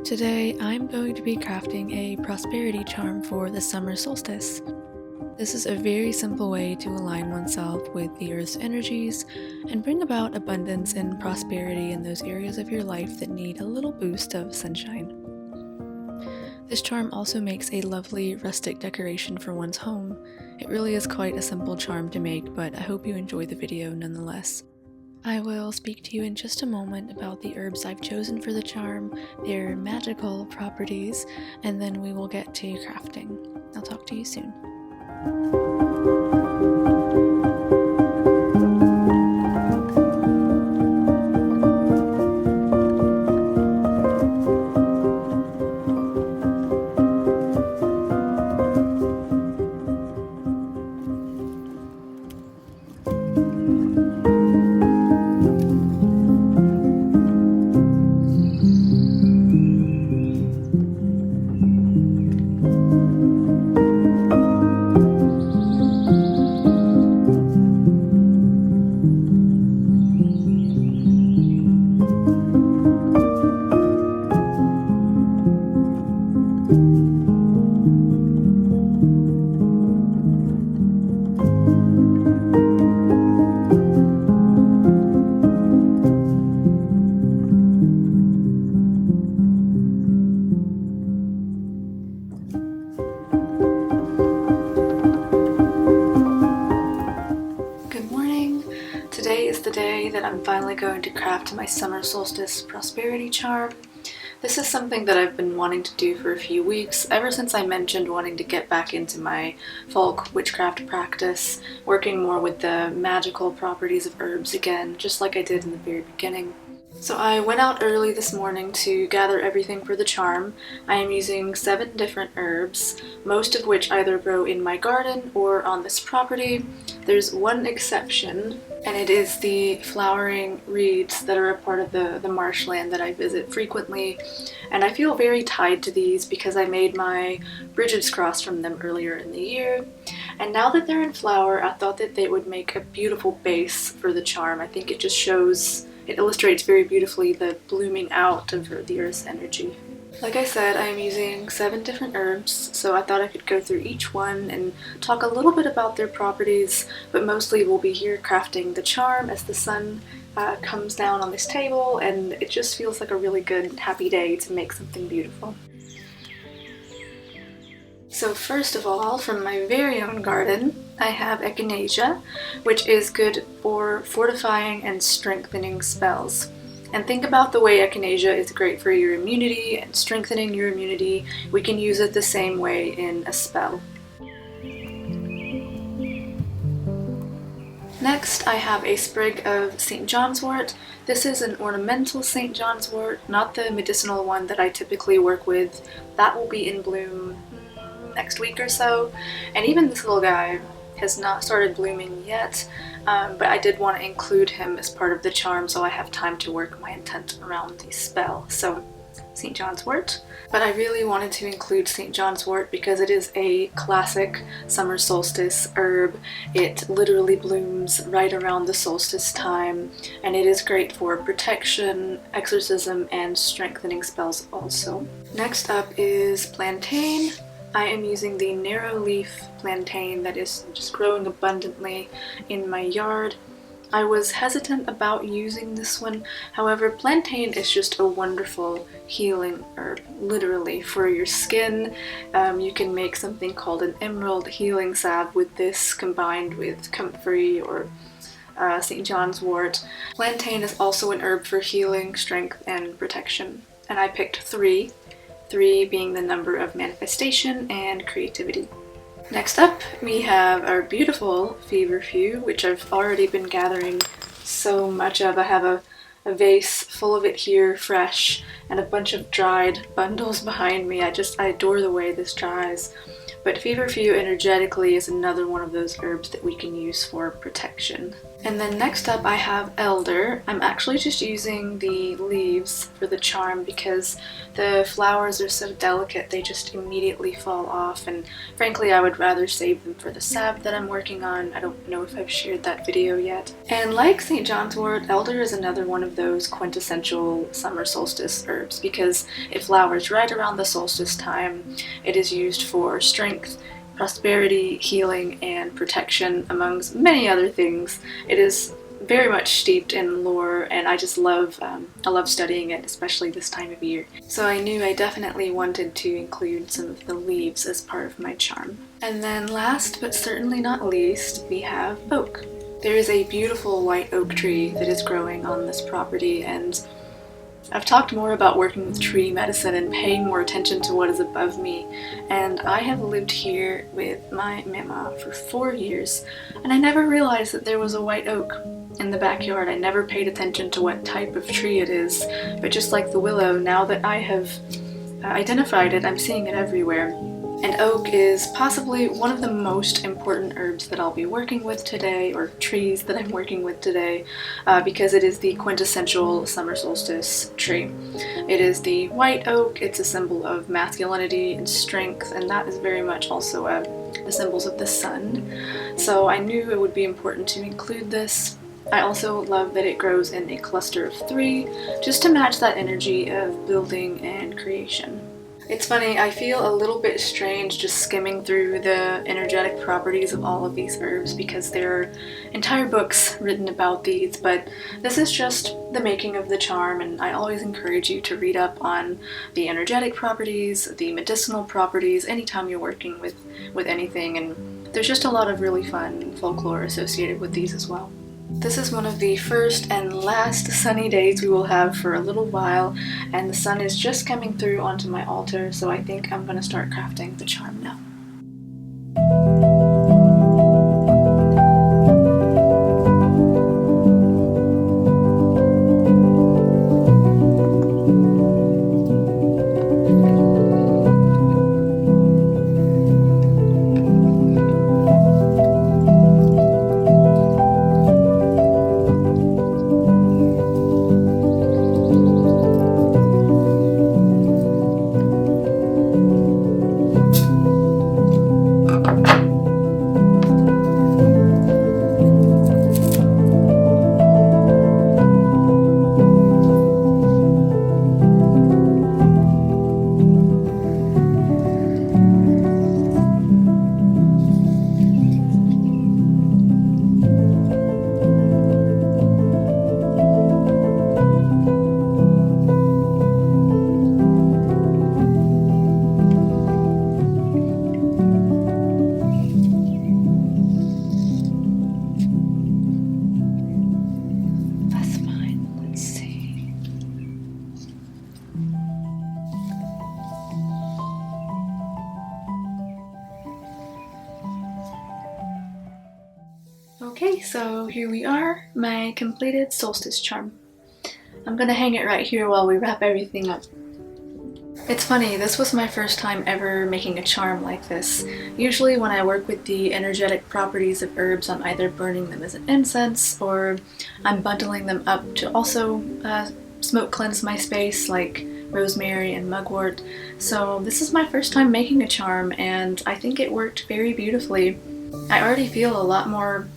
Today, I'm going to be crafting a prosperity charm for the summer solstice. This is a very simple way to align oneself with the Earth's energies and bring about abundance and prosperity in those areas of your life that need a little boost of sunshine. This charm also makes a lovely rustic decoration for one's home. It really is quite a simple charm to make, but I hope you enjoy the video nonetheless. I will speak to you in just a moment about the herbs I've chosen for the charm, their magical properties, and then we will get to crafting. I'll talk to you soon. Today is the day that I'm finally going to craft my summer solstice prosperity charm. This is something that I've been wanting to do for a few weeks, ever since I mentioned wanting to get back into my folk witchcraft practice, working more with the magical properties of herbs again, just like I did in the very beginning. So I went out early this morning to gather everything for the charm. I am using 7 different herbs, most of which either grow in my garden or on this property. There's one exception, and it is the flowering reeds that are a part of the marshland that I visit frequently. And I feel very tied to these because I made my Bridget's cross from them earlier in the year. And now that they're in flower, I thought that they would make a beautiful base for the charm. I think it just shows, it illustrates very beautifully the blooming out of the Earth's energy. Like I said, I am using 7 different herbs, so I thought I could go through each one and talk a little bit about their properties, but mostly we'll be here crafting the charm as the sun comes down on this table, and it just feels like a really good, happy day to make something beautiful. So first of all, from my very own garden, I have echinacea, which is good for fortifying and strengthening spells. And think about the way echinacea is great for your immunity and strengthening your immunity. We can use it the same way in a spell. Next, I have a sprig of St. John's wort. This is an ornamental St. John's wort, not the medicinal one that I typically work with. That will be in bloom next week or so. And even this little guy has not started blooming yet, but I did want to include him as part of the charm so I have time to work my intent around the spell. So St. John's wort. But I really wanted to include St. John's wort because it is a classic summer solstice herb. It literally blooms right around the solstice time, and it is great for protection, exorcism, and strengthening spells also. Next up is plantain. I am using the narrow leaf plantain that is just growing abundantly in my yard. I was hesitant about using this one, however plantain is just a wonderful healing herb, literally, for your skin. You can make something called an emerald healing salve with this combined with comfrey or St. John's wort. Plantain is also an herb for healing, strength, and protection, and I picked 3. 3 being the number of manifestation and creativity. Next up, we have our beautiful feverfew, which I've already been gathering so much of. I have a vase full of it here, fresh, and a bunch of dried bundles behind me. I adore the way this dries. But feverfew energetically is another one of those herbs that we can use for protection. And then next up I have elder. I'm actually just using the leaves for the charm because the flowers are so delicate they just immediately fall off, and frankly I would rather save them for the salve that I'm working on. I don't know if I've shared that video yet. And like St. John's wort, elder is another one of those quintessential summer solstice herbs because it flowers right around the solstice time. It is used for strength, prosperity, healing, and protection, amongst many other things. It is very much steeped in lore, and I just love studying it, especially this time of year. So I knew I definitely wanted to include some of the leaves as part of my charm. And then last but certainly not least, we have oak. There is a beautiful white oak tree that is growing on this property, and I've talked more about working with tree medicine and paying more attention to what is above me, and I have lived here with my mama for 4 years, and I never realized that there was a white oak in the backyard. I never paid attention to what type of tree it is, but just like the willow, now that I have identified it, I'm seeing it everywhere. And oak is possibly one of the most important herbs that I'll be working with today, or trees that I'm working with today, because it is the quintessential summer solstice tree. It is the white oak, it's a symbol of masculinity and strength, and that is very much also the symbols of the sun. So I knew it would be important to include this. I also love that it grows in a cluster of 3, just to match that energy of building and creation. It's funny, I feel a little bit strange just skimming through the energetic properties of all of these herbs because there are entire books written about these, but this is just the making of the charm, and I always encourage you to read up on the energetic properties, the medicinal properties, anytime you're working with anything, and there's just a lot of really fun folklore associated with these as well. This is one of the first and last sunny days we will have for a little while, and the sun is just coming through onto my altar, so I think I'm going to start crafting the charm now. Okay, so here we are, my completed solstice charm. I'm gonna hang it right here while we wrap everything up. It's funny, this was my first time ever making a charm like this. Usually when I work with the energetic properties of herbs, I'm either burning them as an incense or I'm bundling them up to also smoke cleanse my space, like rosemary and mugwort. So this is my first time making a charm, and I think it worked very beautifully. I already feel a lot more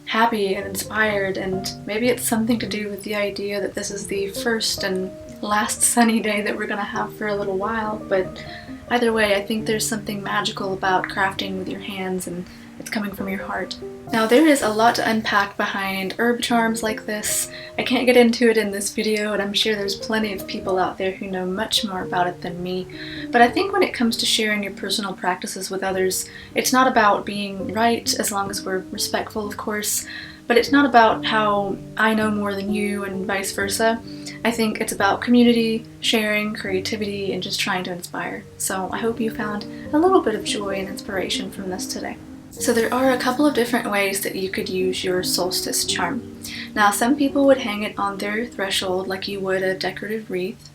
happy and inspired, and maybe it's something to do with the idea that this is the first and last sunny day that we're gonna have for a little while, but either way, I think there's something magical about crafting with your hands, and it's coming from your heart. Now there is a lot to unpack behind herb charms like this. I can't get into it in this video, and I'm sure there's plenty of people out there who know much more about it than me, but I think when it comes to sharing your personal practices with others, it's not about being right, as long as we're respectful of course, but it's not about how I know more than you and vice versa. I think it's about community, sharing, creativity, and just trying to inspire. So I hope you found a little bit of joy and inspiration from this today. So there are a couple of different ways that you could use your solstice charm. Now some people would hang it on their threshold like you would a decorative wreath.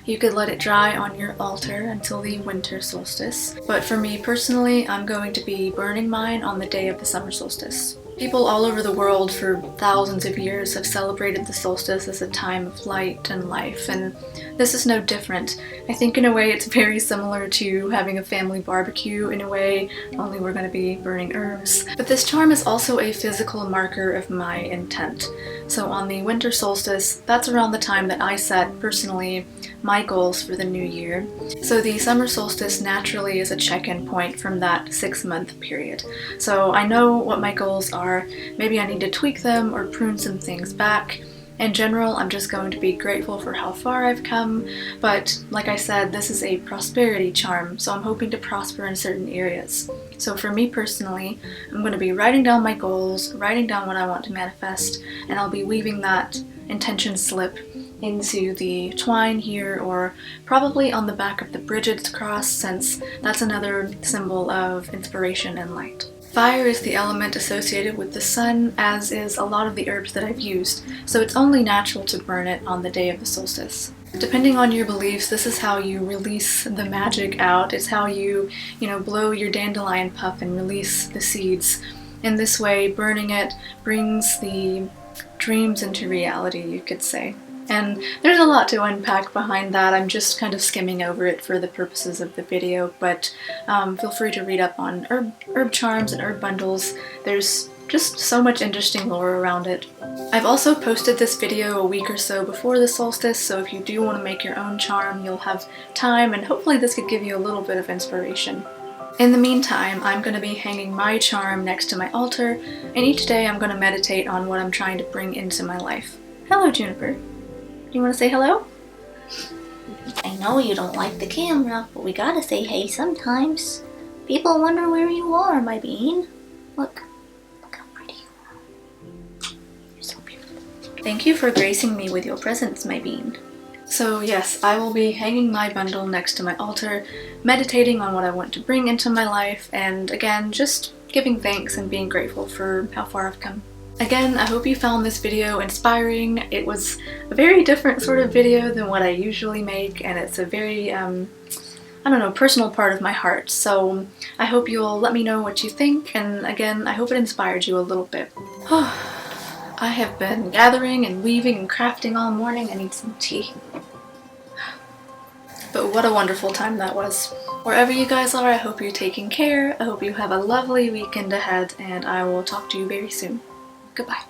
You could let it dry on your altar until the winter solstice. But for me personally, I'm going to be burning mine on the day of the summer solstice. People all over the world for thousands of years have celebrated the solstice as a time of light and life, and this is no different. I think in a way it's very similar to having a family barbecue in a way, only we're going to be burning herbs. But this charm is also a physical marker of my intent. So on the winter solstice, that's around the time that I set, personally, my goals for the new year. So the summer solstice naturally is a check-in point from that 6-month period. So I know what my goals are, maybe I need to tweak them or prune some things back. In general, I'm just going to be grateful for how far I've come, but like I said, this is a prosperity charm, so I'm hoping to prosper in certain areas. So for me personally, I'm going to be writing down my goals, writing down what I want to manifest, and I'll be weaving that intention slip into the twine here, or probably on the back of the Bridget's cross, since that's another symbol of inspiration and light. Fire is the element associated with the sun, as is a lot of the herbs that I've used, so it's only natural to burn it on the day of the solstice. Depending on your beliefs, this is how you release the magic out. It's how you blow your dandelion puff and release the seeds. In this way, burning it brings the dreams into reality, you could say. And there's a lot to unpack behind that. I'm just kind of skimming over it for the purposes of the video, but feel free to read up on herb charms and herb bundles. There's just so much interesting lore around it. I've also posted this video a week or so before the solstice, so if you do want to make your own charm, you'll have time, and hopefully this could give you a little bit of inspiration. In the meantime, I'm going to be hanging my charm next to my altar, and each day I'm going to meditate on what I'm trying to bring into my life. Hello, Juniper. You want to say hello? I know you don't like the camera, but we gotta say hey sometimes. People wonder where you are, my bean. Look how pretty you are. You're so beautiful. Thank you for gracing me with your presence, my bean. So yes, I will be hanging my bundle next to my altar, meditating on what I want to bring into my life, and again, just giving thanks and being grateful for how far I've come. Again, I hope you found this video inspiring. It was a very different sort of video than what I usually make, and it's a very, personal part of my heart. So I hope you'll let me know what you think, and again, I hope it inspired you a little bit. I have been gathering and weaving and crafting all morning. I need some tea. But what a wonderful time that was. Wherever you guys are, I hope you're taking care. I hope you have a lovely weekend ahead, and I will talk to you very soon. Goodbye.